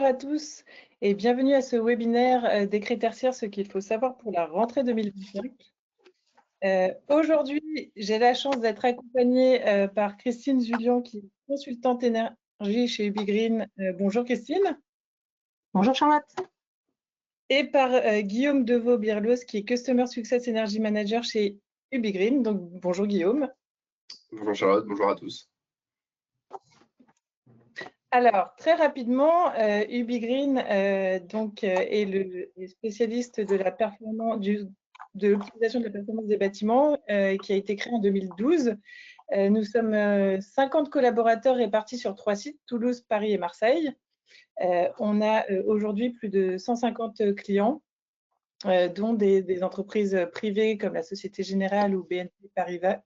À tous et bienvenue à ce webinaire Décret tertiaire, ce qu'il faut savoir pour la rentrée 2025. Aujourd'hui, j'ai la chance d'être accompagnée par Christine Julien, qui est consultante énergie chez Ubigreen. Bonjour Christine. Bonjour Charlotte. Et par Guillaume Deveau-Birlos, qui est Customer Success Energy Manager chez Ubigreen. Donc bonjour Guillaume. Bonjour Charlotte, bonjour à tous. Alors, très rapidement, Ubigreen est le spécialiste de la performance, de l'optimisation de la performance des bâtiments qui a été créé en 2012. Nous sommes 50 collaborateurs répartis sur 3 sites, Toulouse, Paris et Marseille. On a aujourd'hui plus de 150 clients, dont des entreprises privées comme la Société Générale ou BNP Paribas,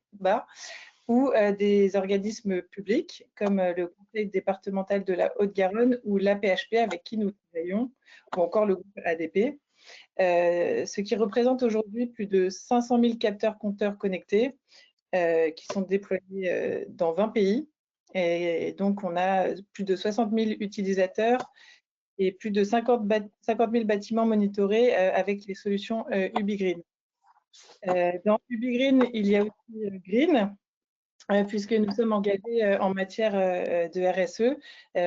ou des organismes publics comme le Conseil départemental de la Haute-Garonne ou l'APHP avec qui nous travaillons, ou encore le groupe ADP, ce qui représente aujourd'hui plus de 500 000 capteurs-compteurs connectés qui sont déployés dans 20 pays. Et donc, on a plus de 60 000 utilisateurs et plus de 50 000 bâtiments monitorés avec les solutions Ubigreen. Dans Ubigreen, il y a aussi Green, puisque nous sommes engagés en matière de RSE.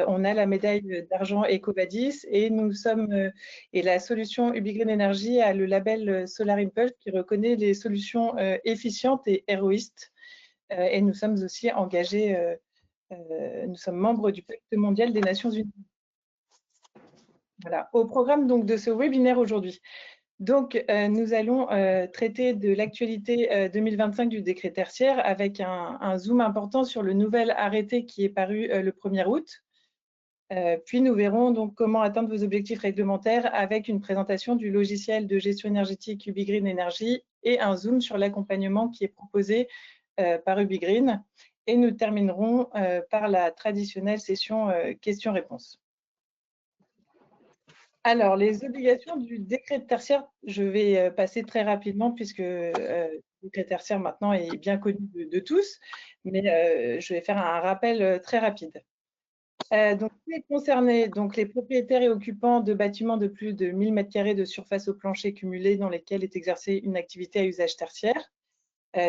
On a la médaille d'argent EcoVadis et et la solution Ubigreen Energy a le label Solar Impulse qui reconnaît les solutions efficientes et héroïstes. Et nous sommes aussi engagés, nous sommes membres du Pacte mondial des Nations Unies. Voilà, au programme donc de ce webinaire aujourd'hui. Donc, nous allons traiter de l'actualité 2025 du décret tertiaire avec un zoom important sur le nouvel arrêté qui est paru le 1er août. Puis, nous verrons donc comment atteindre vos objectifs réglementaires avec une présentation du logiciel de gestion énergétique Ubigreen Energy et un zoom sur l'accompagnement qui est proposé par Ubigreen. Et nous terminerons par la traditionnelle session questions-réponses. Alors, les obligations du décret tertiaire, je vais passer très rapidement puisque le décret tertiaire maintenant est bien connu de tous, mais je vais faire un rappel très rapide. Donc, qui est concerné? Donc, les propriétaires et occupants de bâtiments de plus de 1000 m² de surface au plancher cumulé dans lesquels est exercée une activité à usage tertiaire.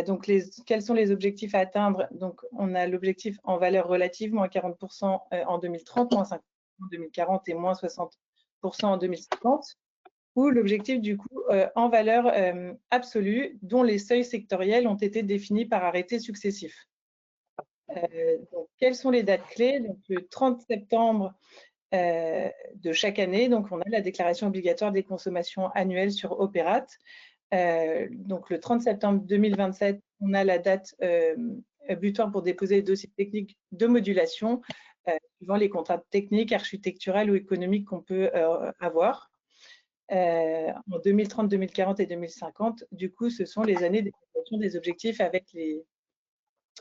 Donc, quels sont les objectifs à atteindre? Donc, on a l'objectif en valeur relative, moins 40% en 2030, moins 50% en 2040 et moins 60% en 2050, ou l'objectif du coup en valeur absolue, dont les seuils sectoriels ont été définis par arrêtés successifs. Donc, quelles sont les dates clés? Donc, le 30 septembre de chaque année, donc on a la déclaration obligatoire des consommations annuelles sur Opérat. Donc, le 30 septembre 2027, on a la date butoir pour déposer les dossiers techniques de modulation suivant les contraintes techniques, architecturales ou économiques qu'on peut avoir. En 2030, 2040 et 2050, du coup, ce sont les années d'évaluation des objectifs avec les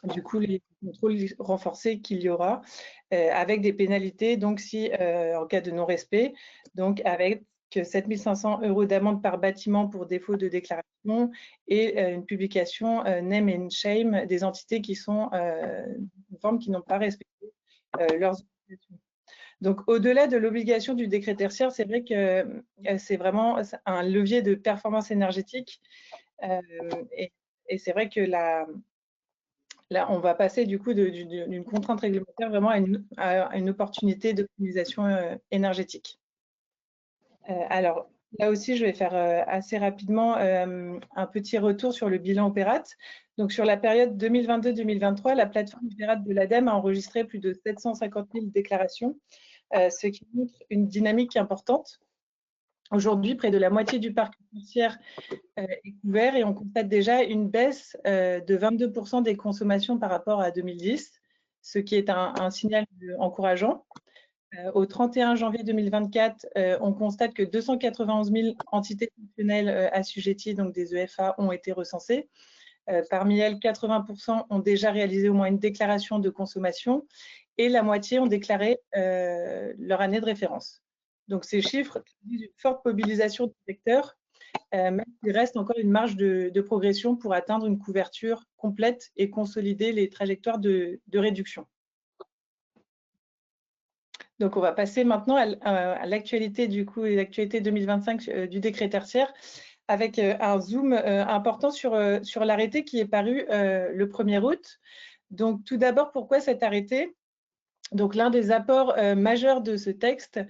contrôles renforcés qu'il y aura, avec des pénalités, donc si en cas de non-respect, donc avec 7 500 € d'amende par bâtiment pour défaut de déclaration et une publication name and shame des entités qui sont conformes, qui n'ont pas respecté leurs obligations. Donc, au-delà de l'obligation du décret tertiaire, c'est vrai que c'est vraiment un levier de performance énergétique. Et c'est vrai que là, on va passer du coup d'une contrainte réglementaire vraiment à une opportunité d'optimisation énergétique. Alors, là aussi, je vais faire assez rapidement un petit retour sur le bilan Opérat. Donc, sur la période 2022-2023, la plateforme Opérat de l'ADEME a enregistré plus de 750 000 déclarations, ce qui montre une dynamique importante. Aujourd'hui, près de la moitié du parc tertiaire est couvert et on constate déjà une baisse de 22% des consommations par rapport à 2010, ce qui est un signal encourageant. Au 31 janvier 2024, on constate que 291 000 entités fonctionnelles assujetties, donc des EFA, ont été recensées. Parmi elles, 80% ont déjà réalisé au moins une déclaration de consommation et la moitié ont déclaré leur année de référence. Donc, ces chiffres disent une forte mobilisation du secteur, même s'il reste encore une marge de progression pour atteindre une couverture complète et consolider les trajectoires de réduction. Donc, on va passer maintenant à l'actualité, du coup, l'actualité 2025 du décret tertiaire, avec un zoom important sur l'arrêté qui est paru le 1er août. Donc, tout d'abord, pourquoi cet arrêté? Donc, l'un des apports majeurs de ce texte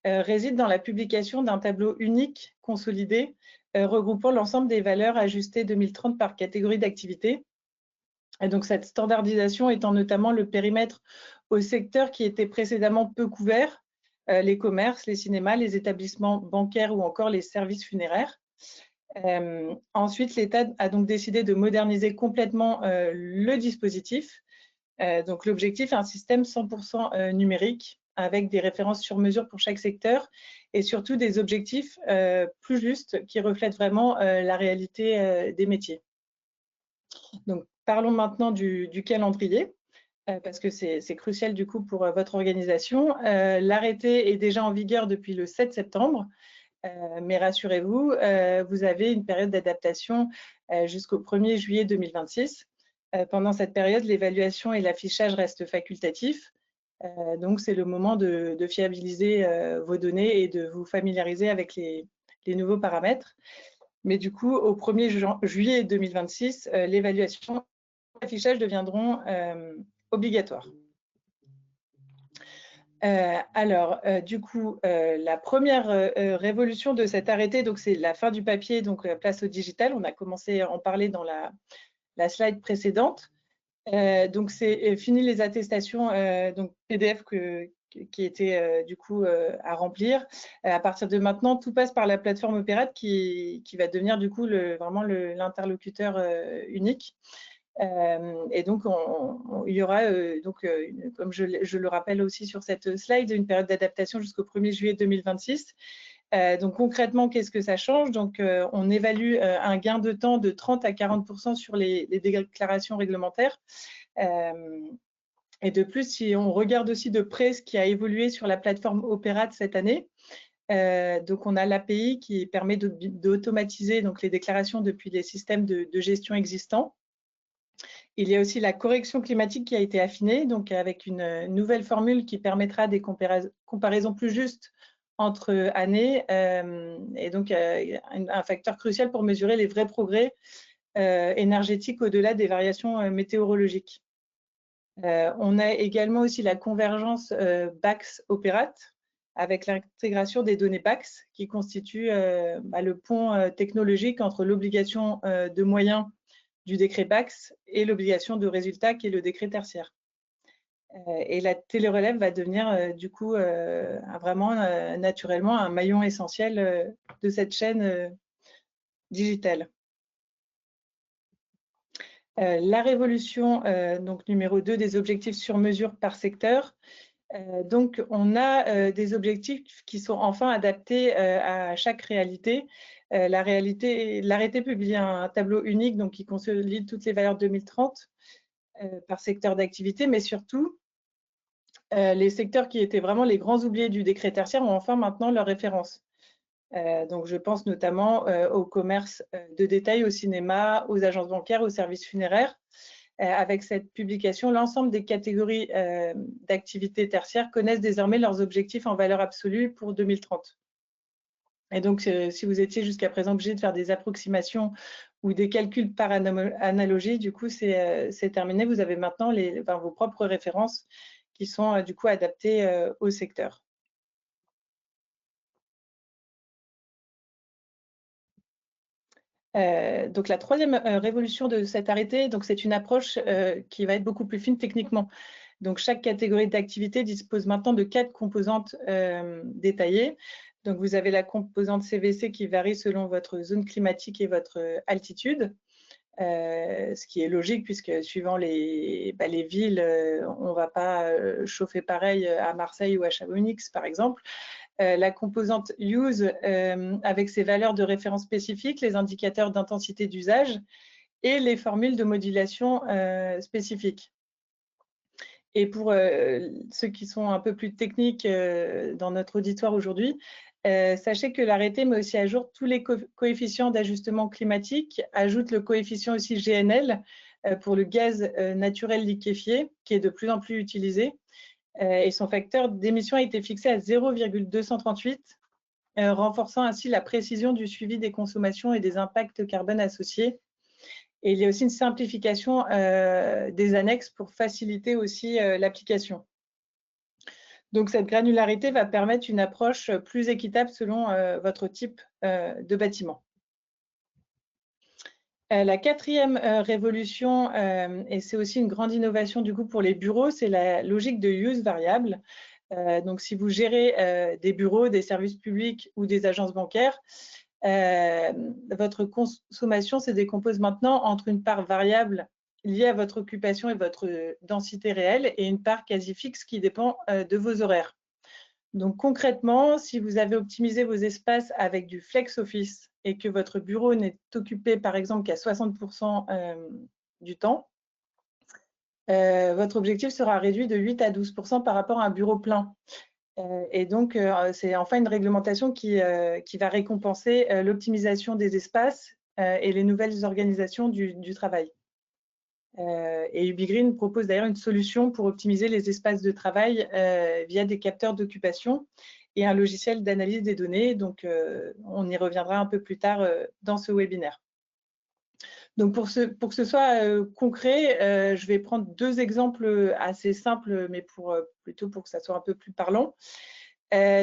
réside dans la publication d'un tableau unique consolidé regroupant l'ensemble des valeurs ajustées 2030 par catégorie d'activité. Et donc, cette standardisation étant notamment le périmètre aux secteurs qui étaient précédemment peu couverts, les commerces, les cinémas, les établissements bancaires ou encore les services funéraires. Ensuite, l'État a donc décidé de moderniser complètement le dispositif. Donc, l'objectif est un système 100% numérique avec des références sur mesure pour chaque secteur et surtout des objectifs plus justes qui reflètent vraiment la réalité des métiers. Donc, parlons maintenant du calendrier, parce que c'est crucial du coup pour votre organisation. L'arrêté est déjà en vigueur depuis le 7 septembre, mais rassurez-vous, vous avez une période d'adaptation jusqu'au 1er juillet 2026. Pendant cette période, l'évaluation et l'affichage restent facultatifs. Donc, c'est le moment de fiabiliser vos données et de vous familiariser avec les nouveaux paramètres. Mais du coup, au 1er juillet 2026, l'évaluation et l'affichage deviendront obligatoires. Du coup, la première révolution de cet arrêté, donc c'est la fin du papier, donc place au digital. On a commencé à en parler dans la slide précédente. Donc, c'est fini les attestations donc PDF qui étaient du coup à remplir. À partir de maintenant, tout passe par la plateforme Opérate qui va devenir du coup vraiment l'interlocuteur unique. Et donc, il y aura, comme je le rappelle aussi sur cette slide, une période d'adaptation jusqu'au 1er juillet 2026. Donc, concrètement, qu'est-ce que ça change? Donc, on évalue un gain de temps de 30 à 40% sur les déclarations réglementaires. Et de plus, si on regarde aussi de près ce qui a évolué sur la plateforme Opérate cette année, donc on a l'API qui permet d'automatiser les déclarations depuis les systèmes de gestion existants. Il y a aussi la correction climatique qui a été affinée, donc avec une nouvelle formule qui permettra des comparaisons plus justes entre années, et donc un facteur crucial pour mesurer les vrais progrès énergétiques au-delà des variations météorologiques. On a également aussi la convergence BACS-Opérate avec l'intégration des données BACS qui constitue le pont technologique entre l'obligation de moyens du décret BACS et l'obligation de résultat qui est le décret tertiaire. Et la télérelève va devenir du coup vraiment naturellement un maillon essentiel de cette chaîne digitale. La révolution donc numéro 2 des objectifs sur mesure par secteur. Donc, on a des objectifs qui sont enfin adaptés à chaque réalité. L'arrêté publie un tableau unique donc, qui consolide toutes les valeurs 2030 par secteur d'activité, mais surtout, les secteurs qui étaient vraiment les grands oubliés du décret tertiaire ont enfin maintenant leur référence. Donc, je pense notamment au commerce de détail, au cinéma, aux agences bancaires, aux services funéraires. Avec cette publication, l'ensemble des catégories d'activités tertiaires connaissent désormais leurs objectifs en valeur absolue pour 2030. Et donc, si vous étiez jusqu'à présent obligé de faire des approximations ou des calculs par analogie, du coup, c'est terminé. Vous avez maintenant vos propres références qui sont du coup adaptées au secteur. Donc la troisième révolution de cet arrêté, c'est une approche qui va être beaucoup plus fine techniquement. Donc chaque catégorie d'activité dispose maintenant de 4 composantes détaillées. Donc vous avez la composante CVC qui varie selon votre zone climatique et votre altitude, ce qui est logique puisque suivant les villes, on ne va pas chauffer pareil à Marseille ou à Chamonix par exemple. La composante Use avec ses valeurs de référence spécifiques, les indicateurs d'intensité d'usage et les formules de modulation spécifiques. Et pour ceux qui sont un peu plus techniques dans notre auditoire aujourd'hui, sachez que l'arrêté met aussi à jour tous les coefficients d'ajustement climatique, ajoute le coefficient aussi GNL pour le gaz naturel liquéfié qui est de plus en plus utilisé. et son facteur d'émission a été fixé à 0,238, renforçant ainsi la précision du suivi des consommations et des impacts carbone associés. Et il y a aussi une simplification des annexes pour faciliter aussi l'application. Donc, cette granularité va permettre une approche plus équitable selon votre type de bâtiment. La quatrième révolution, et c'est aussi une grande innovation du coup pour les bureaux, c'est la logique de use variable. Donc, si vous gérez des bureaux, des services publics ou des agences bancaires, votre consommation se décompose maintenant entre une part variable liée à votre occupation et votre densité réelle et une part quasi fixe qui dépend de vos horaires. Donc concrètement, si vous avez optimisé vos espaces avec du flex office et que votre bureau n'est occupé par exemple qu'à 60% du temps, votre objectif sera réduit de 8 à 12% par rapport à un bureau plein. Et donc, c'est enfin une réglementation qui va récompenser l'optimisation des espaces et les nouvelles organisations du travail. Et UbiGreen propose d'ailleurs une solution pour optimiser les espaces de travail via des capteurs d'occupation et un logiciel d'analyse des données. Donc, on y reviendra un peu plus tard dans ce webinaire. Donc, pour que ce soit concret, je vais prendre deux exemples assez simples, mais plutôt pour que ça soit un peu plus parlant.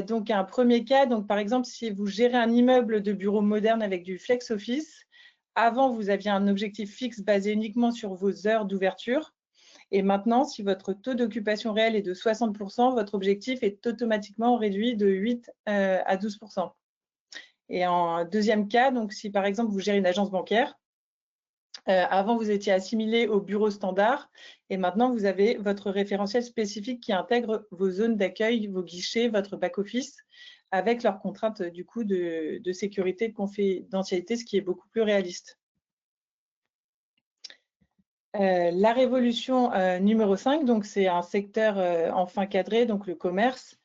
Donc, un premier cas, donc, par exemple, si vous gérez un immeuble de bureaux moderne avec du flex office, avant, vous aviez un objectif fixe basé uniquement sur vos heures d'ouverture. Et maintenant, si votre taux d'occupation réel est de 60%, votre objectif est automatiquement réduit de 8 à 12%. Et en deuxième cas, donc si par exemple vous gérez une agence bancaire, avant vous étiez assimilé au bureau standard et maintenant vous avez votre référentiel spécifique qui intègre vos zones d'accueil, vos guichets, votre back-office avec leurs contraintes du coup de sécurité et de confidentialité, ce qui est beaucoup plus réaliste. La révolution numéro 5, donc c'est un secteur enfin cadré, donc le commerce.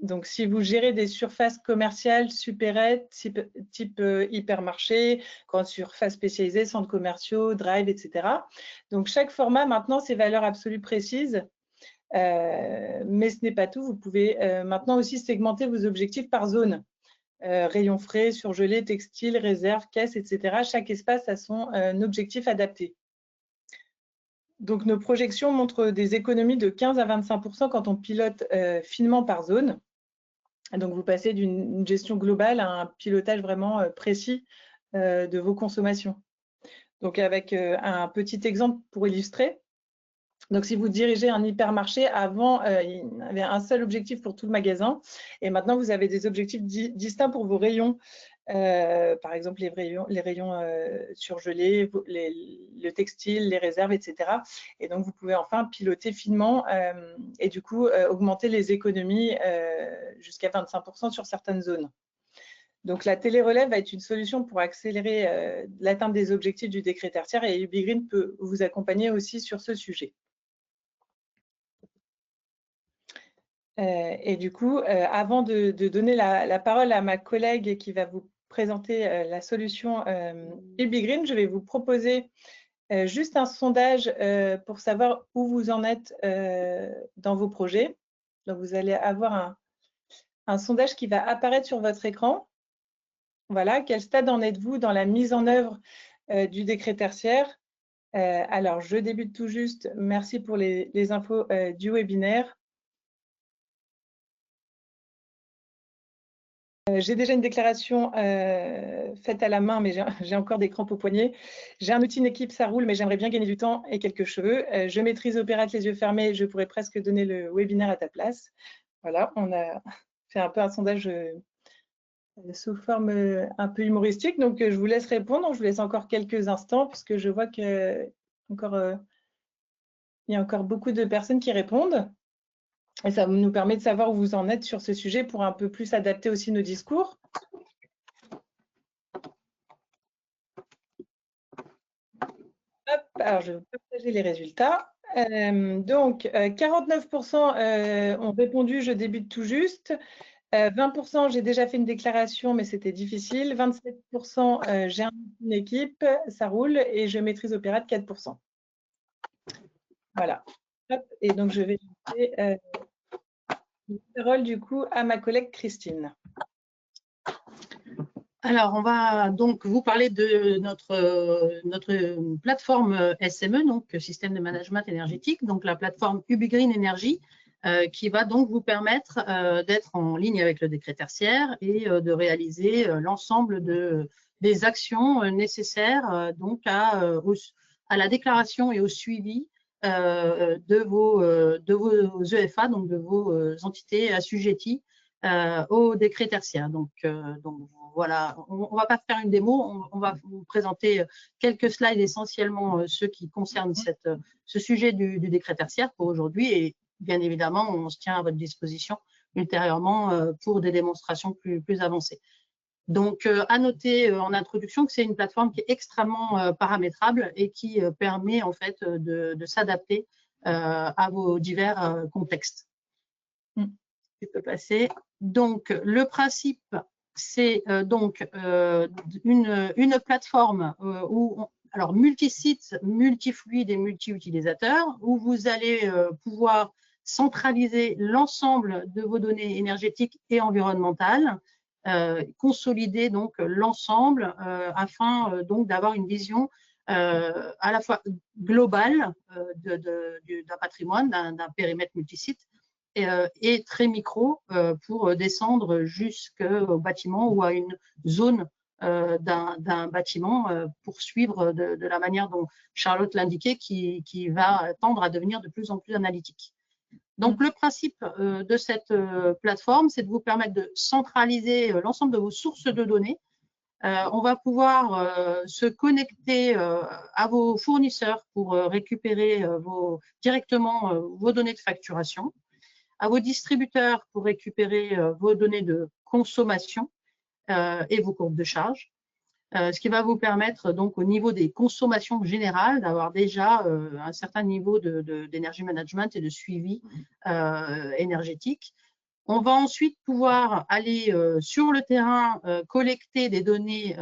Donc, si vous gérez des surfaces commerciales supérettes, type hypermarché, grande surface spécialisée, centres commerciaux, drive, etc. Donc, chaque format, maintenant, ses valeurs absolues précises. Mais ce n'est pas tout. Vous pouvez maintenant aussi segmenter vos objectifs par zone. Rayons frais, surgelés, textiles, réserves, caisses, etc. Chaque espace a son objectif adapté. Donc, nos projections montrent des économies de 15 à 25% quand on pilote finement par zone. Donc, vous passez d'une gestion globale à un pilotage vraiment précis de vos consommations. Donc, avec un petit exemple pour illustrer. Donc, si vous dirigez un hypermarché, avant, il y avait un seul objectif pour tout le magasin. Et maintenant, vous avez des objectifs distincts pour vos rayons. Par exemple, les rayons surgelés, le textile, les réserves, etc. Et donc, vous pouvez enfin piloter finement et du coup augmenter les économies jusqu'à 25% sur certaines zones. Donc, la télérelève va être une solution pour accélérer l'atteinte des objectifs du décret tertiaire et UbiGreen peut vous accompagner aussi sur ce sujet. Et du coup, avant de donner la parole à ma collègue qui va vous présenter la solution UbiGreen, je vais vous proposer juste un sondage pour savoir où vous en êtes dans vos projets. Donc, vous allez avoir un sondage qui va apparaître sur votre écran. Voilà, quel stade en êtes-vous dans la mise en œuvre du décret tertiaire? Alors, je débute tout juste. Merci pour les infos du webinaire. J'ai déjà une déclaration faite à la main, mais j'ai encore des crampes au poignet. J'ai un outil, une équipe, ça roule, mais j'aimerais bien gagner du temps et quelques cheveux. Je maîtrise Opérate les yeux fermés, je pourrais presque donner le webinaire à ta place. Voilà, on a fait un peu un sondage sous forme un peu humoristique. Donc, je vous laisse répondre. Je vous laisse encore quelques instants, puisque je vois qu'il y a encore beaucoup de personnes qui répondent. Et ça nous permet de savoir où vous en êtes sur ce sujet pour un peu plus adapter aussi nos discours. Hop, alors je vais vous partager les résultats. Donc, 49% ont répondu « je débute tout juste ». 20% j'ai déjà fait une déclaration, mais c'était difficile. 27% j'ai une équipe, ça roule et je maîtrise Opérate 4%. Voilà. Et donc, je vais laisser la parole du coup à ma collègue Christine. Alors, on va donc vous parler de notre plateforme SME, donc Système de Management Énergétique, donc la plateforme UbiGreen Energy, qui va donc vous permettre d'être en ligne avec le décret tertiaire et de réaliser l'ensemble des actions nécessaires donc à la déclaration et au suivi de vos EFA, donc de vos entités assujetties au décret tertiaire. Donc voilà, on ne va pas faire une démo, on va vous présenter quelques slides, essentiellement ceux qui concernent ce sujet du décret tertiaire pour aujourd'hui. Et bien évidemment, on se tient à votre disposition ultérieurement pour des démonstrations plus avancées. Donc, à noter en introduction que c'est une plateforme qui est extrêmement paramétrable et qui permet en fait de s'adapter à vos divers contextes. Tu peux passer. Donc, le principe, c'est donc une plateforme alors multi-sites, multi-fluides et multi-utilisateurs, où vous allez pouvoir centraliser l'ensemble de vos données énergétiques et environnementales, consolider donc l'ensemble afin donc d'avoir une vision à la fois globale d'un patrimoine, d'un périmètre multisite, et très micro pour descendre jusqu'au bâtiment ou à une zone d'un bâtiment pour suivre de la manière dont Charlotte l'indiquait, qui va tendre à devenir de plus en plus analytique. Donc, le principe de cette plateforme, c'est de vous permettre de centraliser l'ensemble de vos sources de données. On va pouvoir se connecter à vos fournisseurs pour récupérer directement vos données de facturation, à vos distributeurs pour récupérer vos données de consommation et vos courbes de charge, ce qui va vous permettre donc au niveau des consommations générales d'avoir déjà un certain niveau d'énergie management et de suivi énergétique. On va ensuite pouvoir aller sur le terrain collecter des données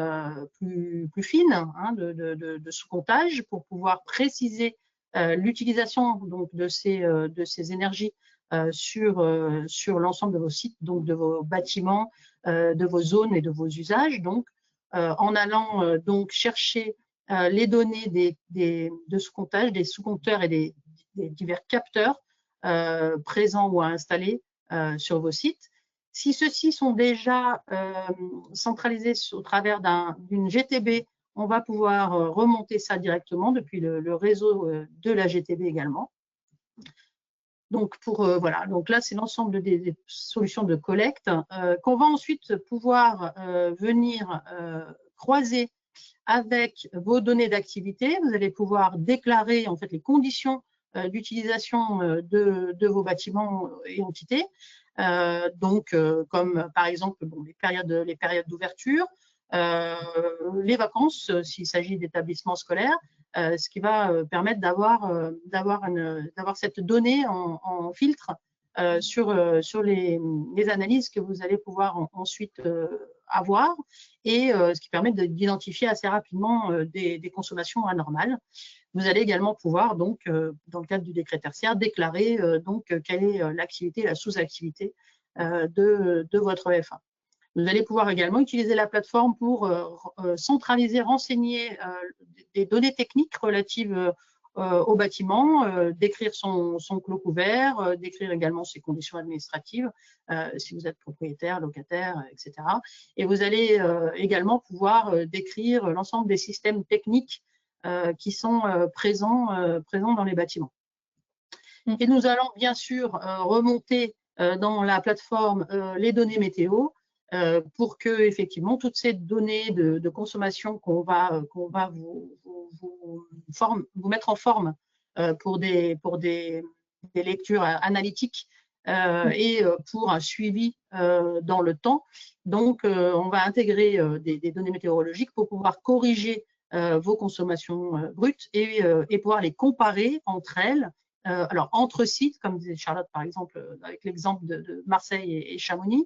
plus fines de sous-comptage pour pouvoir préciser l'utilisation de ces énergies sur l'ensemble de vos sites, donc de vos bâtiments, de vos zones et de vos usages. Donc, en allant donc chercher les données de sous-comptage, des sous-compteurs et des divers capteurs présents ou à installer sur vos sites. Si ceux-ci sont déjà centralisés au travers d'une GTB, on va pouvoir remonter ça directement depuis le réseau de la GTB également. Donc, voilà, donc là, c'est l'ensemble des solutions de collecte qu'on va ensuite pouvoir venir croiser avec vos données d'activité. Vous allez pouvoir déclarer en fait les conditions d'utilisation de vos bâtiments et entités. Donc, comme par exemple les périodes d'ouverture, les vacances s'il s'agit d'établissements scolaires, ce qui va permettre d'avoir cette donnée en filtre sur les analyses que vous allez pouvoir ensuite avoir, et ce qui permet d'identifier assez rapidement des consommations anormales. Vous allez également pouvoir, donc, dans le cadre du décret tertiaire, déclarer donc quelle est l'activité, la sous-activité de votre EFA. Vous allez pouvoir également utiliser la plateforme pour centraliser, renseigner des données techniques relatives au bâtiment, décrire son clos couvert, décrire également ses conditions administratives, si vous êtes propriétaire, locataire, etc. Et vous allez également pouvoir décrire l'ensemble des systèmes techniques qui sont présents dans les bâtiments. Et nous allons bien sûr remonter dans la plateforme les données météo pour que effectivement toutes ces données de consommation qu'on va vous mettre en forme pour des lectures analytiques et pour un suivi dans le temps. Donc, on va intégrer des données météorologiques pour pouvoir corriger vos consommations brutes et pouvoir les comparer entre elles. Alors, entre sites, comme disait Charlotte, par exemple, avec l'exemple de Marseille et Chamonix,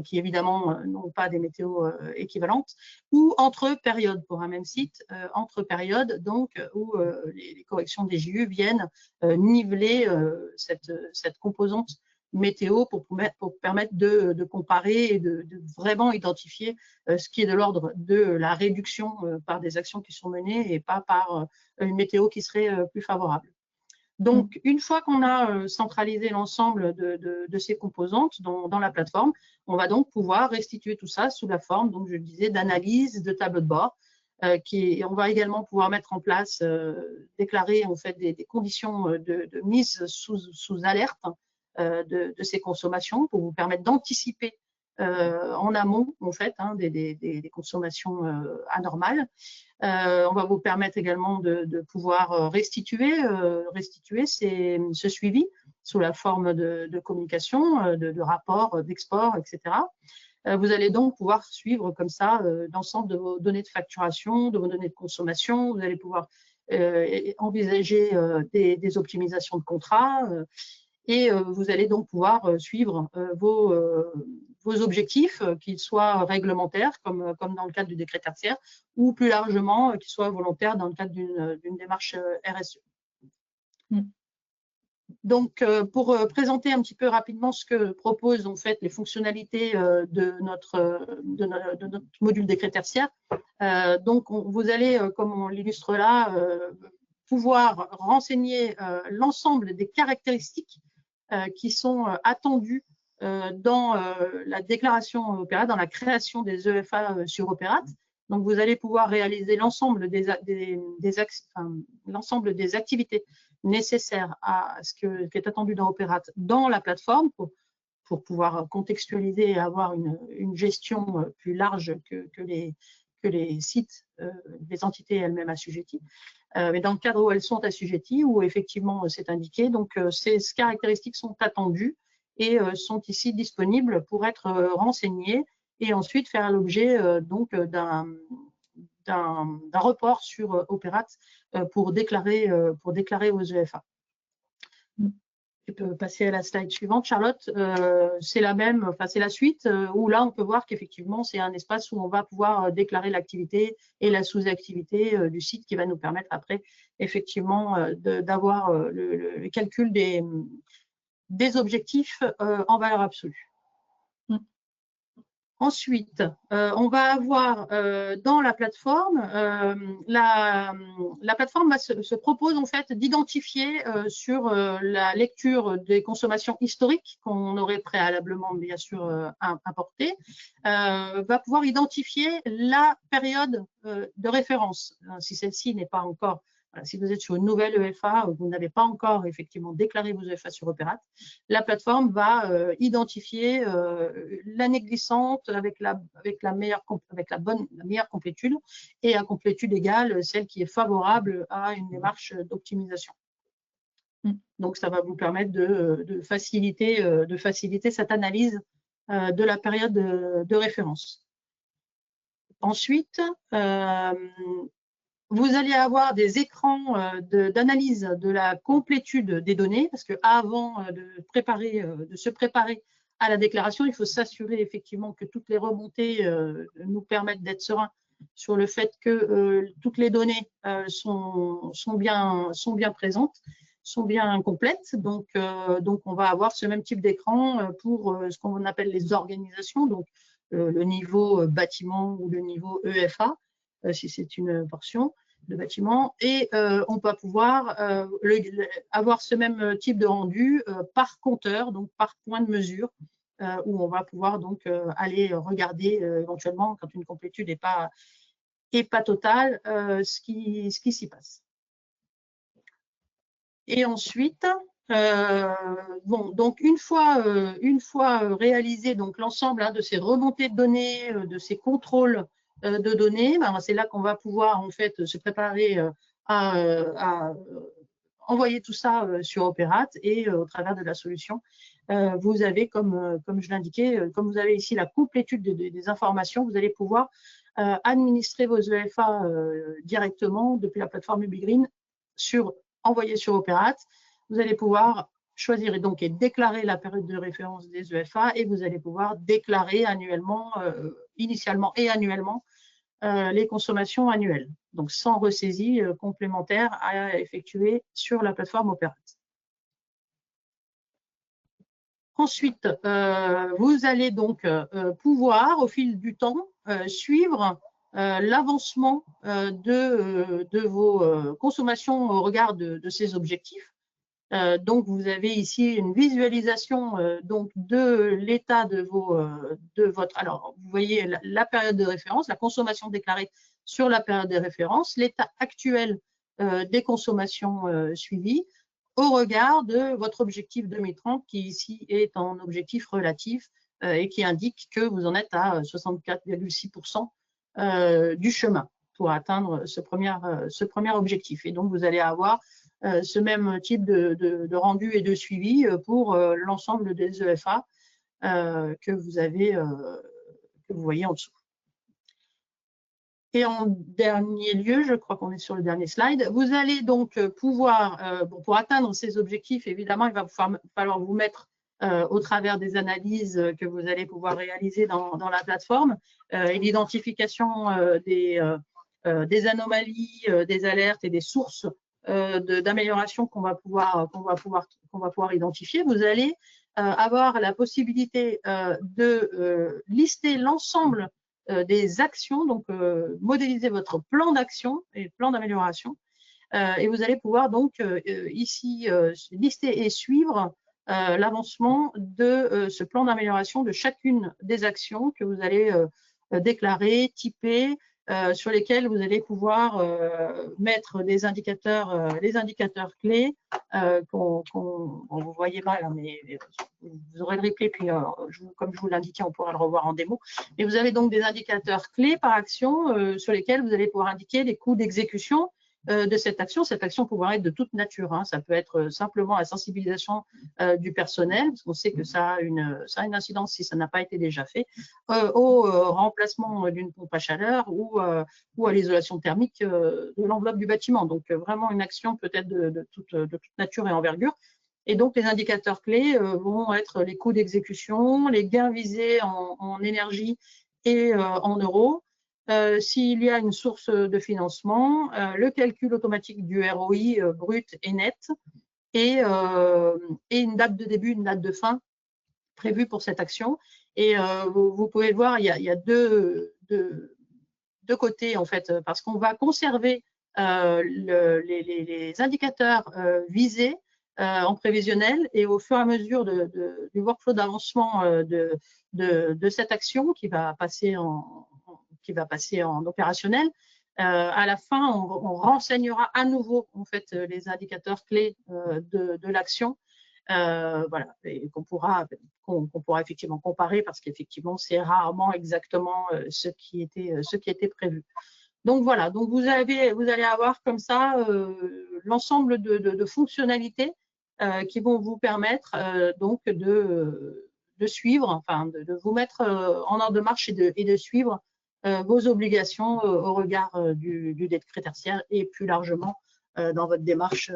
qui évidemment n'ont pas des météos équivalentes, ou entre périodes pour un même site, entre périodes donc où les corrections des JU viennent niveler cette composante météo pour permettre de comparer et de vraiment identifier ce qui est de l'ordre de la réduction par des actions qui sont menées et pas par une météo qui serait plus favorable. Donc, une fois qu'on a centralisé l'ensemble de ces composantes dans la plateforme, on va donc pouvoir restituer tout ça sous la forme, donc je le disais, d'analyse, de tableau de bord. On va également pouvoir mettre en place, déclarer en fait des conditions de mise sous alerte de ces consommations pour vous permettre d'anticiper en amont en fait des consommations anormales. On va vous permettre également de pouvoir restituer ce suivi sous la forme de communication, de rapports, d'export, etc. Vous allez donc pouvoir suivre comme ça l'ensemble de vos données de facturation, de vos données de consommation. Vous allez pouvoir envisager des optimisations de contrats et vous allez donc pouvoir suivre vos objectifs, qu'ils soient réglementaires, comme dans le cadre du décret tertiaire, ou plus largement, qu'ils soient volontaires dans le cadre d'une démarche RSE. Donc, pour présenter un petit peu rapidement ce que proposent en fait les fonctionnalités de notre module décret tertiaire, donc vous allez, comme on l'illustre là, pouvoir renseigner l'ensemble des caractéristiques qui sont attendues dans la déclaration Opérate, dans la création des EFA sur Opérate. Donc, vous allez pouvoir réaliser l'ensemble des activités nécessaires à ce qui est attendu dans Opérate dans la plateforme pour pouvoir contextualiser et avoir une gestion plus large que les sites, les entités elles-mêmes assujetties. Mais dans le cadre où elles sont assujetties, où effectivement c'est indiqué, donc ces caractéristiques sont attendues et sont ici disponibles pour être renseignées et ensuite faire l'objet donc d'un report sur Opérate pour déclarer aux EFA. Tu peux passer à la slide suivante, Charlotte. C'est la même, enfin c'est la suite où là on peut voir qu'effectivement c'est un espace où on va pouvoir déclarer l'activité et la sous-activité du site qui va nous permettre après effectivement d'avoir le calcul des objectifs en valeur absolue. Ensuite, on va avoir dans la plateforme, la plateforme se propose en fait d'identifier sur la lecture des consommations historiques qu'on aurait préalablement bien sûr importées, va pouvoir identifier la période de référence, si celle-ci n'est pas encore. Si vous êtes sur une nouvelle EFA, vous n'avez pas encore effectivement déclaré vos EFA sur Opérate, la plateforme va identifier l'année glissante avec la meilleure complétude et à complétude égale celle qui est favorable à une démarche d'optimisation. Donc, ça va vous permettre de faciliter cette analyse de la période de référence. Ensuite, vous allez avoir des écrans d'analyse de la complétude des données, parce qu'avant de se préparer à la déclaration, il faut s'assurer effectivement que toutes les remontées nous permettent d'être sereins sur le fait que toutes les données sont bien présentes, sont bien complètes. Donc, on va avoir ce même type d'écran pour ce qu'on appelle les organisations, donc le niveau bâtiment ou le niveau EFA, si c'est une portion de bâtiment, et on va pouvoir avoir ce même type de rendu par compteur, donc par point de mesure, où on va pouvoir donc aller regarder éventuellement quand une complétude n'est pas totale, ce qui s'y passe. Et ensuite, donc une fois réalisé donc l'ensemble de ces remontées de données, de ces contrôles de données, c'est là qu'on va pouvoir en fait se préparer à envoyer tout ça sur Opérate et au travers de la solution, vous avez, comme je l'indiquais, comme vous avez ici la complétude des informations, vous allez pouvoir administrer vos EFA directement depuis la plateforme UbiGreen envoyé sur Opérate. Vous allez pouvoir choisir donc et déclarer la période de référence des EFA et vous allez pouvoir déclarer annuellement, initialement et annuellement, les consommations annuelles, donc sans ressaisie complémentaire à effectuer sur la plateforme Opérate. Ensuite, vous allez donc pouvoir, au fil du temps, suivre l'avancement de vos consommations au regard de ces objectifs. Donc, vous avez ici une visualisation donc de l'état de votre. Alors, vous voyez la période de référence, la consommation déclarée sur la période de référence, l'état actuel des consommations suivies au regard de votre objectif 2030 qui ici est en objectif relatif et qui indique que vous en êtes à 64,6% du chemin pour atteindre ce premier objectif. Et donc, vous allez avoir ce même type de rendu et de suivi pour l'ensemble des EFA que vous voyez en dessous. Et en dernier lieu, je crois qu'on est sur le dernier slide, vous allez donc pouvoir, pour atteindre ces objectifs, évidemment, il va falloir vous mettre au travers des analyses que vous allez pouvoir réaliser dans la plateforme et l'identification des anomalies, des alertes et des sources d'amélioration qu'on va pouvoir identifier. Vous allez avoir la possibilité de lister l'ensemble des actions, donc modéliser votre plan d'action et plan d'amélioration. Et vous allez pouvoir donc ici lister et suivre l'avancement de ce plan d'amélioration de chacune des actions que vous allez déclarer, typer, sur lesquels vous allez pouvoir mettre des indicateurs, les indicateurs clés vous voyez mal, hein, mais vous aurez le replay, puis comme je vous l'indiquais, on pourra le revoir en démo. Et vous avez donc des indicateurs clés par action sur lesquels vous allez pouvoir indiquer les coûts d'exécution de cette action. Cette action pourra être de toute nature, hein. Ça peut être simplement la sensibilisation du personnel, parce qu'on sait que ça a une incidence si ça n'a pas été déjà fait, au remplacement d'une pompe à chaleur ou à l'isolation thermique de l'enveloppe du bâtiment. Donc vraiment une action peut-être de toute nature et envergure. Et donc les indicateurs clés vont être les coûts d'exécution, les gains visés en énergie et en euros. S'il y a une source de financement, le calcul automatique du ROI brut et net et une date de début, une date de fin prévue pour cette action. Et vous pouvez le voir, il y a deux côtés en fait, parce qu'on va conserver les indicateurs visés en prévisionnel et au fur et à mesure du workflow d'avancement de cette action qui va passer en opérationnel. À la fin, on renseignera à nouveau en fait les indicateurs clés de l'action, voilà, et qu'on pourra effectivement comparer parce qu'effectivement c'est rarement exactement ce qui était prévu. Donc voilà, donc vous allez avoir comme ça l'ensemble de fonctionnalités qui vont vous permettre donc de suivre, enfin de vous mettre en ordre de marche et de suivre vos obligations au regard du décret tertiaire et plus largement dans votre démarche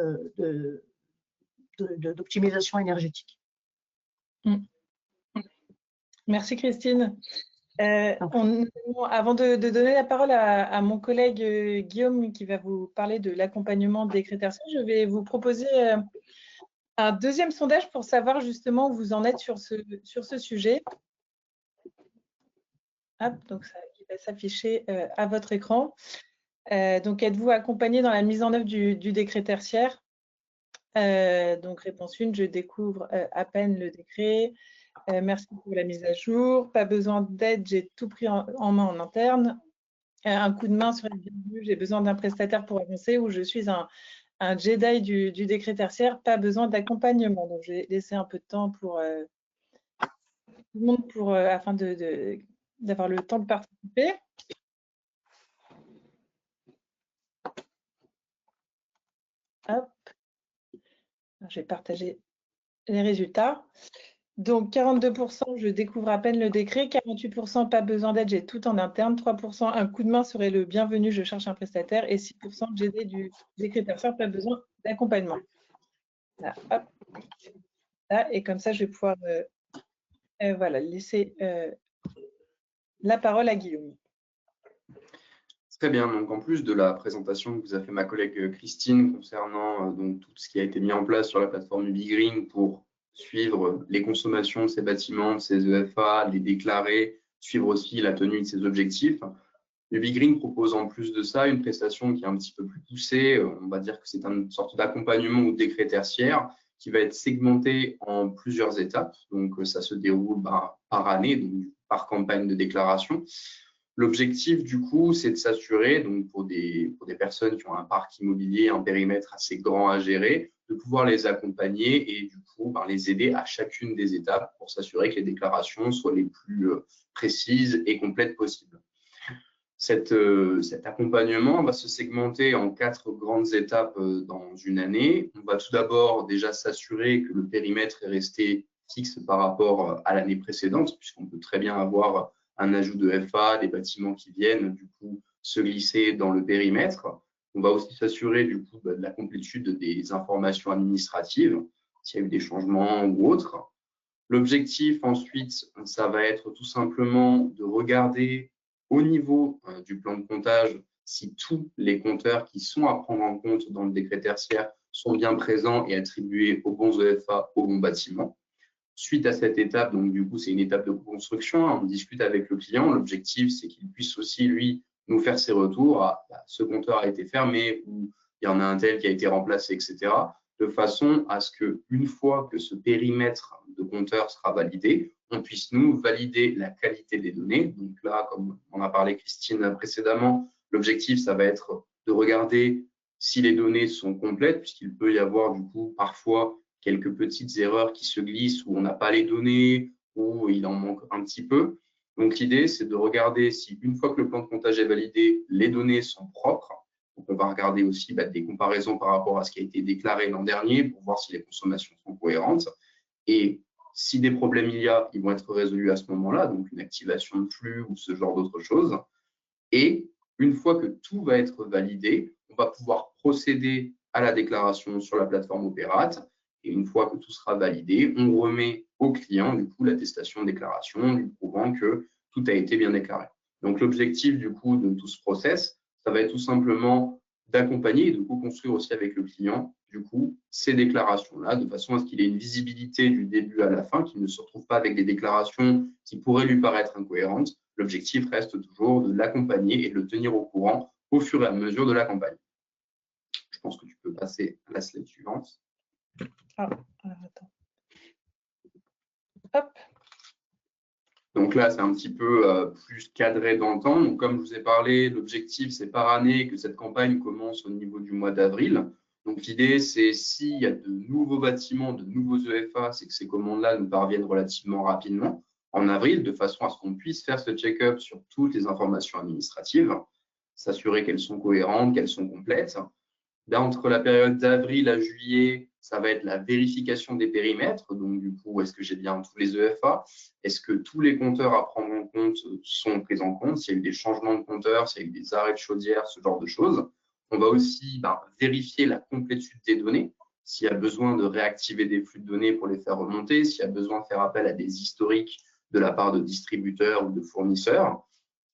d'optimisation énergétique. Merci Christine. Avant de donner la parole à mon collègue Guillaume qui va vous parler de l'accompagnement des décrets tertiaires, je vais vous proposer un deuxième sondage pour savoir justement où vous en êtes sur ce sujet. Hop, donc ça va s'afficher à votre écran. Donc, êtes-vous accompagné dans la mise en œuvre du décret tertiaire? Donc, réponse 1, je découvre à peine le décret. Merci pour la mise à jour. Pas besoin d'aide, j'ai tout pris en main en interne. Un coup de main sur le bienvenu, j'ai besoin d'un prestataire pour avancer ou je suis un Jedi du décret tertiaire, pas besoin d'accompagnement. Donc, je vais laisser un peu de temps pour tout le monde afin d'avoir le temps de participer. Hop. Je vais partager les résultats. Donc, 42%, je découvre à peine le décret. 48%, pas besoin d'aide, j'ai tout en interne. 3%, un coup de main serait le bienvenu, je cherche un prestataire. Et 6%, GD du décret tertiaire, pas besoin d'accompagnement. Hop. Là, et comme ça, je vais pouvoir voilà, laisser la parole à Guillaume. Très bien, donc en plus de la présentation que vous a fait ma collègue Christine concernant donc tout ce qui a été mis en place sur la plateforme UbiGreen pour suivre les consommations de ces bâtiments, de ces EFA, les déclarer, suivre aussi la tenue de ces objectifs, UbiGreen propose en plus de ça une prestation qui est un petit peu plus poussée. On va dire que c'est une sorte d'accompagnement ou de décret tertiaire qui va être segmenté en plusieurs étapes. Donc, ça se déroule par année, donc par campagne de déclaration. L'objectif, du coup, c'est de s'assurer, donc pour des personnes qui ont un parc immobilier, un périmètre assez grand à gérer, de pouvoir les accompagner et du coup, les aider à chacune des étapes pour s'assurer que les déclarations soient les plus précises et complètes possibles. Cet accompagnement va se segmenter en 4 grandes étapes dans une année. On va tout d'abord déjà s'assurer que le périmètre est resté fixe par rapport à l'année précédente, puisqu'on peut très bien avoir un ajout de FA, des bâtiments qui viennent du coup se glisser dans le périmètre. On va aussi s'assurer du coup de la complétude des informations administratives, s'il y a eu des changements ou autres. L'objectif ensuite, ça va être tout simplement de regarder au niveau du plan de comptage si tous les compteurs qui sont à prendre en compte dans le décret tertiaire sont bien présents et attribués aux bons EFA, aux bons bâtiments. Suite à cette étape, donc du coup, c'est une étape de construction, on discute avec le client. L'objectif, c'est qu'il puisse aussi, lui, nous faire ses retours. Ce compteur a été fermé ou il y en a un tel qui a été remplacé, etc. De façon à ce qu'une fois que ce périmètre de compteur sera validé, on puisse nous valider la qualité des données. Donc là, comme on a parlé Christine précédemment, l'objectif, ça va être de regarder si les données sont complètes, puisqu'il peut y avoir du coup parfois quelques petites erreurs qui se glissent où on n'a pas les données, où il en manque un petit peu. Donc l'idée, c'est de regarder si une fois que le plan de comptage est validé, les données sont propres. Donc on va regarder aussi des comparaisons par rapport à ce qui a été déclaré l'an dernier pour voir si les consommations sont cohérentes. Et si des problèmes il y a, ils vont être résolus à ce moment-là, donc une activation de flux ou ce genre d'autres choses. Et une fois que tout va être validé, on va pouvoir procéder à la déclaration sur la plateforme Opérate. Et une fois que tout sera validé, on remet au client du coup l'attestation de déclaration lui prouvant que tout a été bien déclaré. Donc l'objectif du coup de tout ce process, ça va être tout simplement d'accompagner et de co-construire aussi avec le client du coup ces déclarations-là de façon à ce qu'il ait une visibilité du début à la fin, qu'il ne se retrouve pas avec des déclarations qui pourraient lui paraître incohérentes. L'objectif reste toujours de l'accompagner et de le tenir au courant au fur et à mesure de la campagne. Je pense que tu peux passer à la slide suivante. Alors, attends. Hop. Donc là, c'est un petit peu plus cadré dans le temps. Donc, comme je vous ai parlé, l'objectif, c'est par année que cette campagne commence au niveau du mois d'avril. Donc, l'idée, c'est s'il y a de nouveaux bâtiments, de nouveaux EFA, c'est que ces commandes-là nous parviennent relativement rapidement en avril, de façon à ce qu'on puisse faire ce check-up sur toutes les informations administratives, s'assurer qu'elles sont cohérentes, qu'elles sont complètes. Là, entre la période d'avril à juillet, ça va être la vérification des périmètres. Donc, du coup, est-ce que j'ai bien tous les EFA? Est-ce que tous les compteurs à prendre en compte sont pris en compte? S'il y a eu des changements de compteurs, s'il y a eu des arrêts de chaudière, ce genre de choses. On va aussi vérifier la complétude des données. S'il y a besoin de réactiver des flux de données pour les faire remonter, s'il y a besoin de faire appel à des historiques de la part de distributeurs ou de fournisseurs.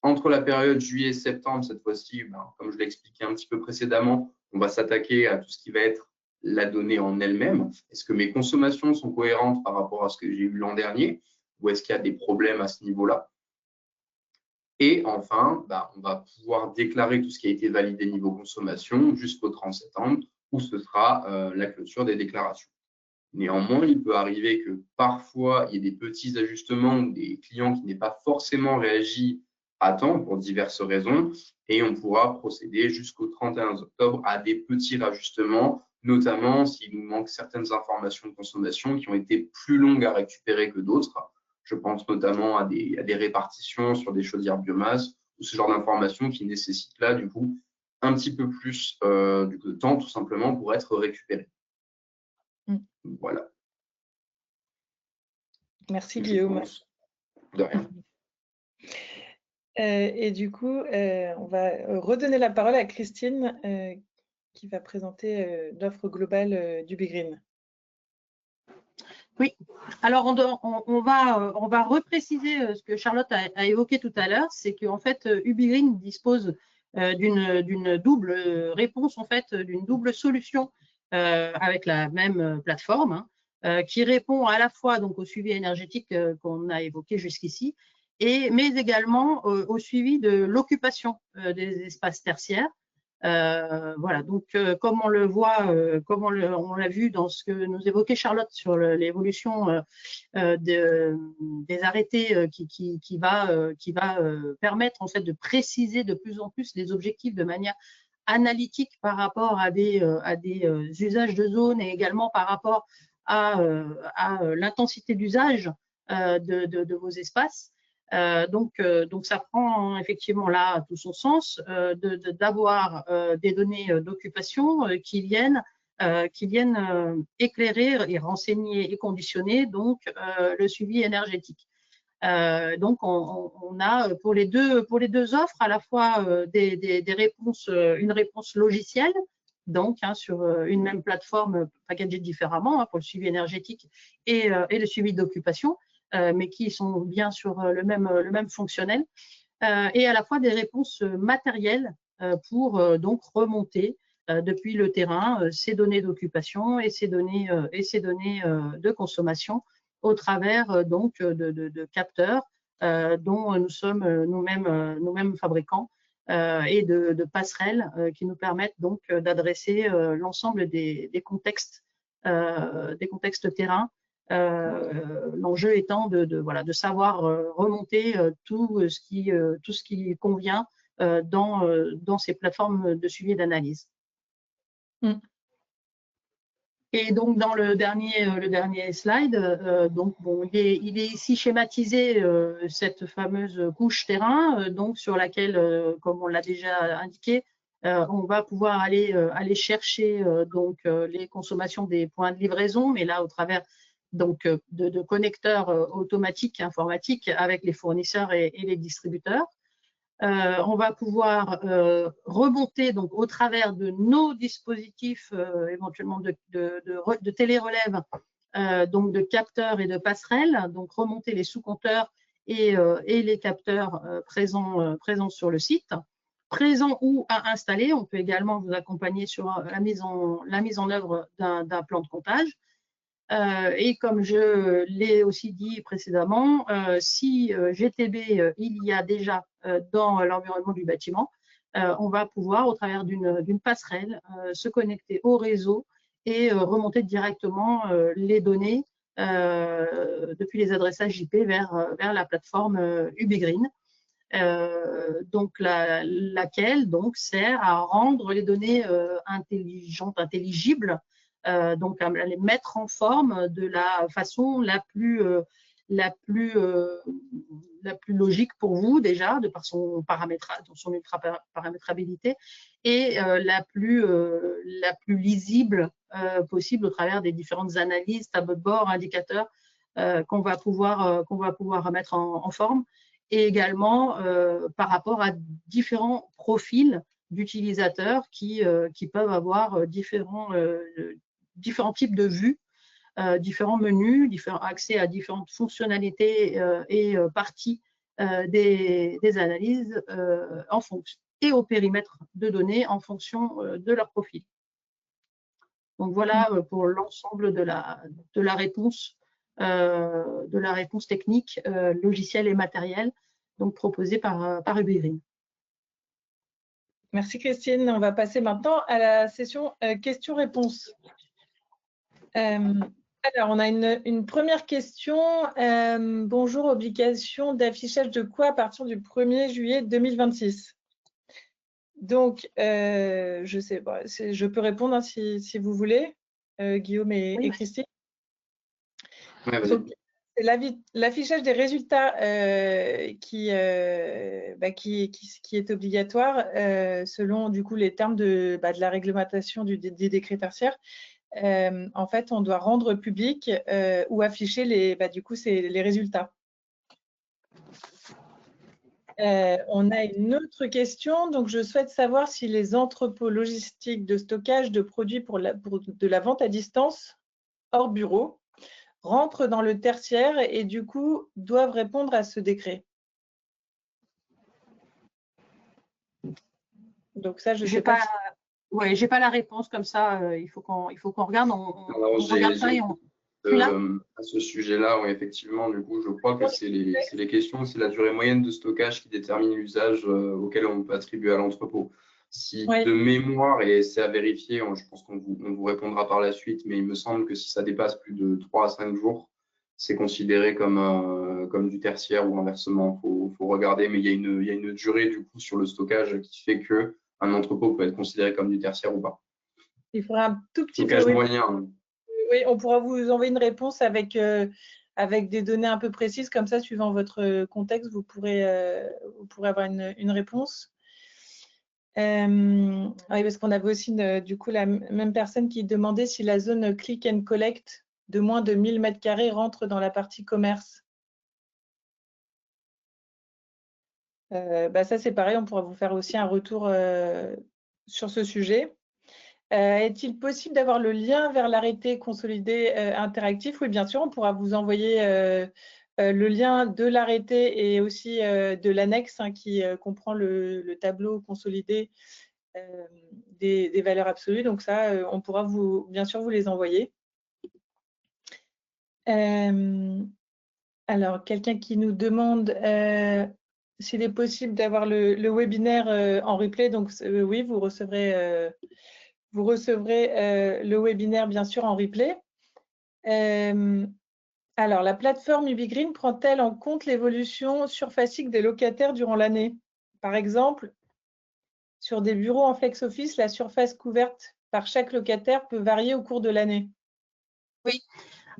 Entre la période juillet-septembre, cette fois-ci, comme je l'ai expliqué un petit peu précédemment, on va s'attaquer à tout ce qui va être la donnée en elle-même. Est-ce que mes consommations sont cohérentes par rapport à ce que j'ai eu l'an dernier ou est-ce qu'il y a des problèmes à ce niveau-là? Et enfin, on va pouvoir déclarer tout ce qui a été validé niveau consommation jusqu'au 30 septembre où ce sera la clôture des déclarations. Néanmoins, il peut arriver que parfois, il y ait des petits ajustements ou des clients qui n'aient pas forcément réagi à temps pour diverses raisons et on pourra procéder jusqu'au 31 octobre à des petits rajustements, notamment s'il nous manque certaines informations de consommation qui ont été plus longues à récupérer que d'autres. Je pense notamment à des répartitions sur des chaudières biomasse ou ce genre d'informations qui nécessitent là, du coup, un petit peu plus de temps tout simplement pour être récupérées. Voilà. Merci Guillaume. De rien. Et du coup, on va redonner la parole à Christine qui va présenter l'offre globale d'UbiGreen. Oui, alors on va repréciser ce que Charlotte a évoqué tout à l'heure, c'est qu'en fait, UbiGreen dispose d'une double réponse, en fait, d'une double solution avec la même plateforme, hein, qui répond à la fois donc, au suivi énergétique qu'on a évoqué jusqu'ici, mais également au suivi de l'occupation des espaces tertiaires. Voilà, donc comme on le voit, comme on l'a vu dans ce que nous évoquait Charlotte sur l'évolution des arrêtés qui va permettre en fait de préciser de plus en plus les objectifs de manière analytique par rapport à des usages de zone et également par rapport à l'intensité d'usage de vos espaces. Donc, ça prend effectivement là tout son sens d'avoir des données d'occupation qui viennent éclairer et renseigner et conditionner donc le suivi énergétique. Donc, on a pour les deux offres à la fois des réponses, une réponse logicielle, donc sur une même plateforme packagée différemment pour le suivi énergétique et le suivi d'occupation, mais qui sont bien sur le même fonctionnel, et à la fois des réponses matérielles pour donc remonter depuis le terrain ces données d'occupation et ces données de consommation au travers donc de capteurs dont nous sommes nous-mêmes fabricants et de passerelles qui nous permettent donc d'adresser l'ensemble des contextes terrain. L'enjeu étant de savoir remonter tout ce qui convient dans ces plateformes de suivi et d'analyse. Et donc dans le dernier slide, donc bon, il est ici schématisé cette fameuse couche terrain, donc sur laquelle, comme on l'a déjà indiqué, on va pouvoir aller chercher donc les consommations des points de livraison, mais là au travers donc de connecteurs automatiques informatiques avec les fournisseurs et les distributeurs. On va pouvoir remonter donc au travers de nos dispositifs éventuellement de télérelève, donc de capteurs et de passerelles, donc remonter les sous-compteurs et les capteurs présents sur le site, présents ou à installer. On peut également vous accompagner sur la mise en œuvre d'un plan de comptage. Et comme je l'ai aussi dit précédemment, si GTB il y a déjà dans l'environnement du bâtiment, on va pouvoir, au travers d'une passerelle, se connecter au réseau et remonter directement les données depuis les adressages IP vers la plateforme UbiGreen. Donc laquelle donc sert à rendre les données intelligentes, intelligibles, donc à les mettre en forme de la façon la plus logique pour vous déjà, de par son paramétrage, son ultra-paramétrabilité, et la plus lisible possible au travers des différentes analyses, tableaux de bord, indicateurs qu'on va pouvoir mettre en forme, et également par rapport à différents profils d'utilisateurs qui peuvent avoir différents types de vues, différents menus, différents accès à différentes fonctionnalités et parties des analyses en fonction et au périmètre de données en fonction de leur profil. Donc voilà pour l'ensemble de la réponse technique, logicielle et matérielle, donc proposée par UbiGreen. Merci Christine. On va passer maintenant à la session questions-réponses. Alors, on a une première question. Bonjour, obligation d'affichage de quoi à partir du 1er juillet 2026 ? Donc, je sais pas, je peux répondre hein, si vous voulez, Guillaume et Christine. Ouais, c'est l'affichage des résultats qui est obligatoire selon du coup les termes de la réglementation des décrets tertiaires. En fait, on doit rendre public ou afficher les résultats. On a une autre question. Donc, je souhaite savoir si les entrepôts logistiques de stockage de produits pour de la vente à distance hors bureau rentrent dans le tertiaire et du coup doivent répondre à ce décret? Donc ça, je ne sais pas. Ouais, j'ai pas la réponse comme ça. Il faut qu'on regarde. On regarde ça et on. À ce sujet-là, oui, effectivement, du coup, je crois que c'est les questions, c'est la durée moyenne de stockage qui détermine l'usage auquel on peut attribuer à l'entrepôt. Si de mémoire, et c'est à vérifier, je pense qu'on vous répondra par la suite, mais il me semble que si ça dépasse plus de 3 à 5 jours, c'est considéré comme du tertiaire ou inversement. Faut regarder, mais il y a une durée du coup sur le stockage qui fait que un entrepôt peut être considéré comme du tertiaire ou pas. Il faudra un tout petit stockage peu. moyen. Oui, on pourra vous envoyer une réponse avec des données un peu précises. Comme ça, suivant votre contexte, vous pourrez avoir une réponse. Oui, parce qu'on avait aussi du coup la même personne qui demandait si la zone click and collect de moins de 1000 m² rentre dans la partie commerce. Ça, c'est pareil, on pourra vous faire aussi un retour sur ce sujet. Est-il possible d'avoir le lien vers l'arrêté consolidé interactif? Oui, bien sûr, on pourra vous envoyer le lien de l'arrêté et aussi de l'annexe qui comprend le tableau consolidé des valeurs absolues. Donc ça, on pourra bien sûr vous les envoyer. Alors, quelqu'un qui nous demande s'il est possible d'avoir le webinaire en replay. Donc oui, vous recevrez le webinaire bien sûr en replay. Alors, la plateforme UbiGreen prend-elle en compte l'évolution surfacique des locataires durant l'année? Par exemple, sur des bureaux en flex office, la surface couverte par chaque locataire peut varier au cours de l'année. Oui.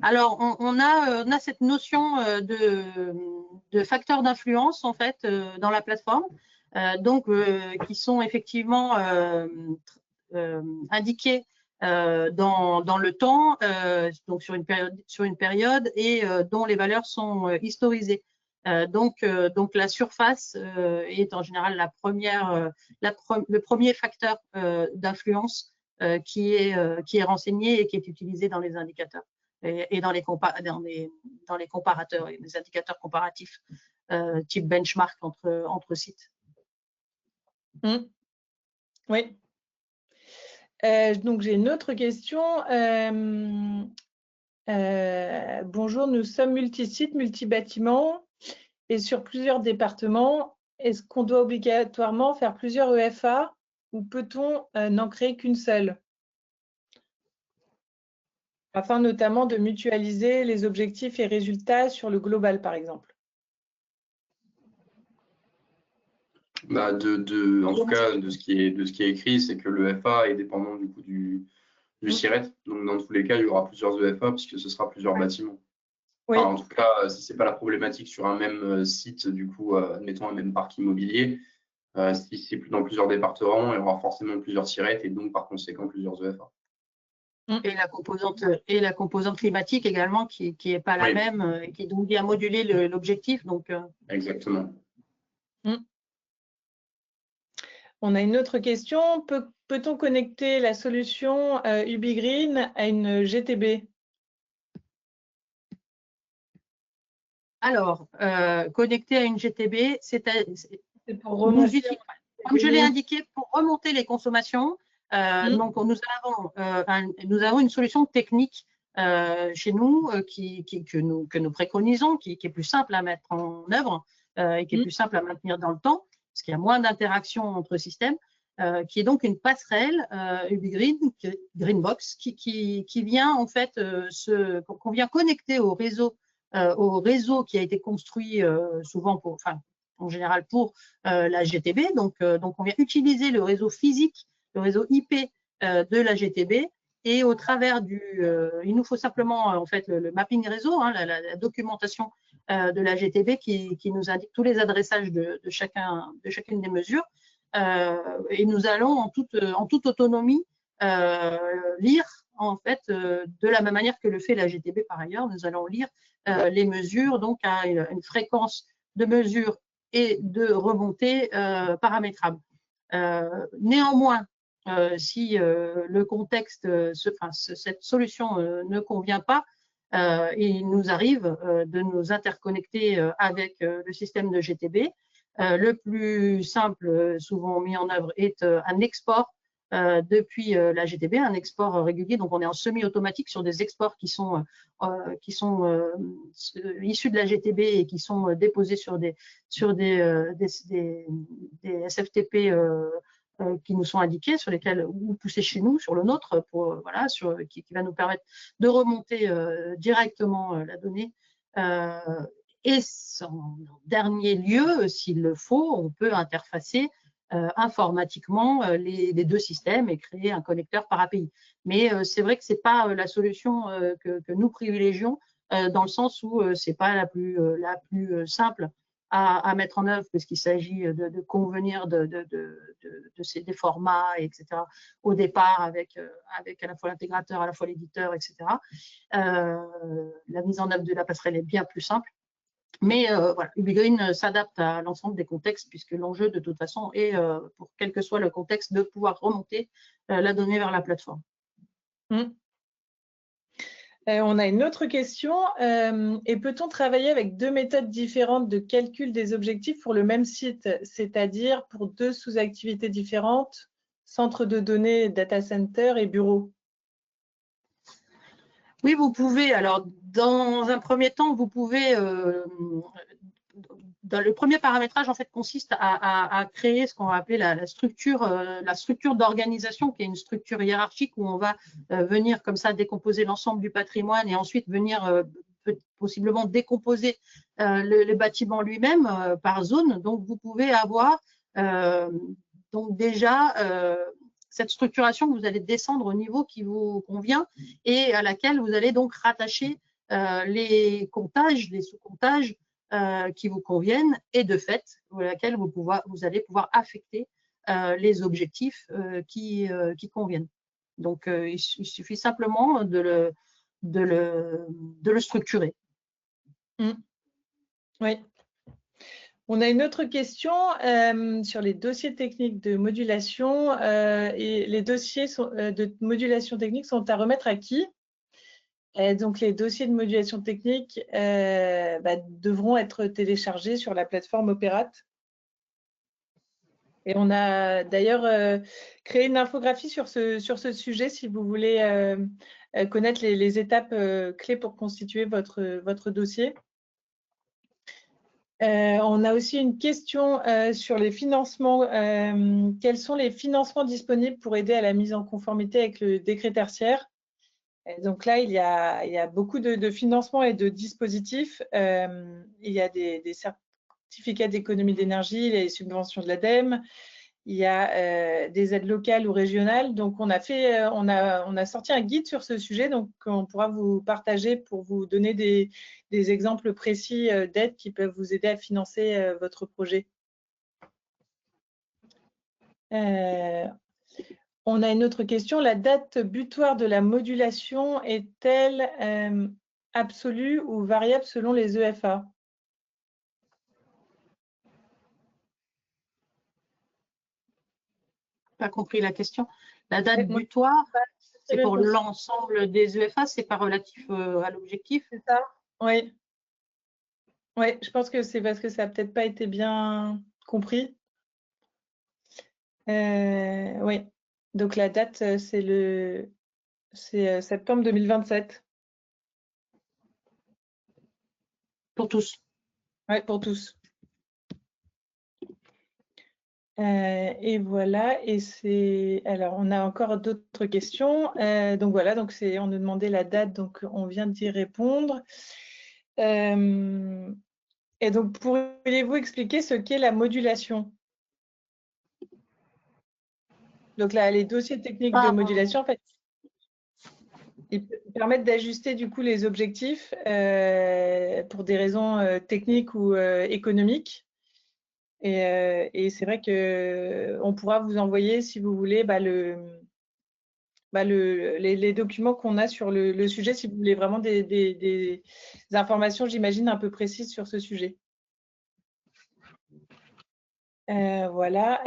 Alors, on a cette notion de facteurs d'influence en fait dans la plateforme, qui sont effectivement indiqués dans le temps, donc sur une période et dont les valeurs sont historisées. Donc la surface est en général le premier facteur d'influence qui est renseigné et qui est utilisé dans les indicateurs et dans les comparateurs et les indicateurs comparatifs type benchmark entre sites. Oui. Donc j'ai une autre question. Bonjour, nous sommes multi-sites, multi-bâtiments et sur plusieurs départements. Est-ce qu'on doit obligatoirement faire plusieurs EFA ou peut-on n'en créer qu'une seule? Afin notamment de mutualiser les objectifs et résultats sur le global, par exemple. En tout cas, de ce qui est écrit, c'est que le FA est dépendant du coup du SIRET. Donc, dans tous les cas, il y aura plusieurs EFA puisque ce sera plusieurs bâtiments. Oui. Enfin, en tout cas, si ce n'est pas la problématique sur un même site, du coup, admettons un même parc immobilier, si c'est dans plusieurs départements, il y aura forcément plusieurs SIRET et donc, par conséquent, plusieurs EFA. Et la composante climatique également, qui n'est pas la même, et qui donc vient moduler l'objectif. Exactement. On a une autre question. Peut-on connecter la solution UbiGreen à une GTB? Alors, connecter à une GTB, c'est pour remonter. Comme je l'ai indiqué, pour remonter les consommations, donc nous avons une solution technique chez nous que nous préconisons, qui est plus simple à mettre en œuvre et qui est plus simple à maintenir dans le temps, parce qu'il y a moins d'interactions entre systèmes, qui est donc une passerelle UbiGreen, Greenbox, qui vient en fait qu'on vient connecter au réseau qui a été construit souvent en général pour la GTB. Donc on vient utiliser le réseau physique, le réseau IP de la GTB, et au travers il nous faut simplement en fait le mapping réseau, la documentation de la GTB qui nous indique tous les adressages de chacune des mesures, et nous allons en toute autonomie lire en fait de la même manière que le fait la GTB par ailleurs. Nous allons lire les mesures donc à une fréquence de mesure et de remontée paramétrable. Néanmoins, si le contexte, cette solution ne convient pas, il nous arrive de nous interconnecter avec le système de GTB. Le plus simple, souvent mis en œuvre, est un export depuis la GTB, un export régulier. Donc, on est en semi-automatique sur des exports qui sont issus de la GTB et qui sont déposés sur des SFTP qui nous sont indiqués, sur lesquels ou pousser chez nous, sur le nôtre, pour, voilà, qui va nous permettre de remonter directement la donnée. Et en dernier lieu, s'il le faut, on peut interfacer informatiquement les deux systèmes et créer un connecteur par API. Mais c'est vrai que ce n'est pas la solution que nous privilégions, dans le sens où ce n'est pas la plus simple à mettre en œuvre, puisqu'il s'agit de convenir des formats, etc., au départ avec à la fois l'intégrateur, à la fois l'éditeur, etc. La mise en œuvre de la passerelle est bien plus simple. Mais voilà, UbiGreen s'adapte à l'ensemble des contextes, puisque l'enjeu, de toute façon, est, pour quel que soit le contexte, de pouvoir remonter la donnée vers la plateforme. On a une autre question. Et peut-on travailler avec deux méthodes différentes de calcul des objectifs pour le même site, c'est-à-dire pour deux sous-activités différentes, centre de données, data center et bureau? Oui, vous pouvez. Alors, dans un premier temps, vous pouvez… dans le premier paramétrage, en fait, consiste à créer ce qu'on va appeler la structure d'organisation, qui est une structure hiérarchique où on va venir comme ça décomposer l'ensemble du patrimoine et ensuite venir possiblement décomposer le bâtiment lui-même par zone. Donc, vous pouvez avoir donc déjà cette structuration que vous allez descendre au niveau qui vous convient et à laquelle vous allez donc rattacher les comptages, les sous-comptages qui vous conviennent et de fait, pour laquelle vous allez pouvoir affecter les objectifs qui conviennent. Donc, il suffit simplement de le structurer. Oui. On a une autre question sur les dossiers techniques de modulation. Et les dossiers de modulation technique sont à remettre à qui? Donc, les dossiers de modulation technique devront être téléchargés sur la plateforme Opérate. Et on a d'ailleurs créé une infographie sur ce sujet si vous voulez connaître les étapes clés pour constituer votre dossier. On a aussi une question sur les financements. Quels sont les financements disponibles pour aider à la mise en conformité avec le décret tertiaire? Donc là, il y a beaucoup de financements et de dispositifs. Il y a des certificats d'économie d'énergie, les subventions de l'ADEME, il y a des aides locales ou régionales. Donc, on a sorti un guide sur ce sujet, donc on pourra vous partager pour vous donner des exemples précis d'aides qui peuvent vous aider à financer votre projet. On a une autre question. La date butoir de la modulation est-elle absolue ou variable selon les EFA? Pas compris la question. La date butoir, c'est pour l'ensemble des EFA, c'est pas relatif à l'objectif? C'est ça? Oui. Oui, je pense que c'est parce que ça n'a peut-être pas été bien compris. Oui. Donc la date, c'est septembre 2027. Pour tous. Oui, pour tous. Et voilà, alors on a encore d'autres questions. Donc voilà, donc on nous demandait la date, donc on vient d'y répondre. Et donc pourriez-vous expliquer ce qu'est la modulation? Donc là, les dossiers techniques de modulation, en fait, ils permettent d'ajuster du coup les objectifs pour des raisons techniques ou économiques. Et c'est vrai qu'on pourra vous envoyer, si vous voulez, les documents qu'on a sur le sujet, si vous voulez vraiment des informations, j'imagine, un peu précises sur ce sujet. Voilà.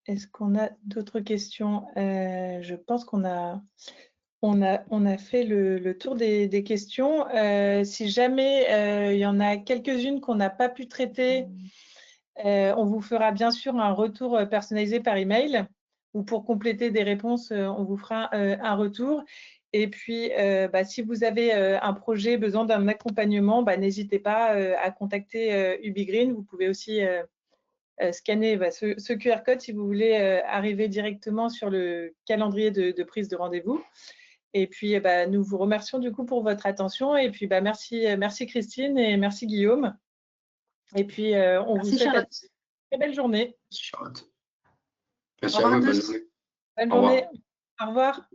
Est-ce qu'on a d'autres questions? Je pense qu'on a On a fait le tour des questions. Si jamais il y en a quelques-unes qu'on n'a pas pu traiter, on vous fera bien sûr un retour personnalisé par email, ou pour compléter des réponses, on vous fera un retour. Et puis, si vous avez un projet, besoin d'un accompagnement, n'hésitez pas à contacter UbiGreen. Vous pouvez aussi scanner ce QR code si vous voulez arriver directement sur le calendrier de prise de rendez-vous. Et puis, nous vous remercions du coup pour votre attention. Et puis, merci Christine et merci Guillaume. Et puis, on vous souhaite une très belle journée. Charlotte. Merci Au revoir à vous, à bonne tous. journée. Bonne Au revoir. journée. Au revoir.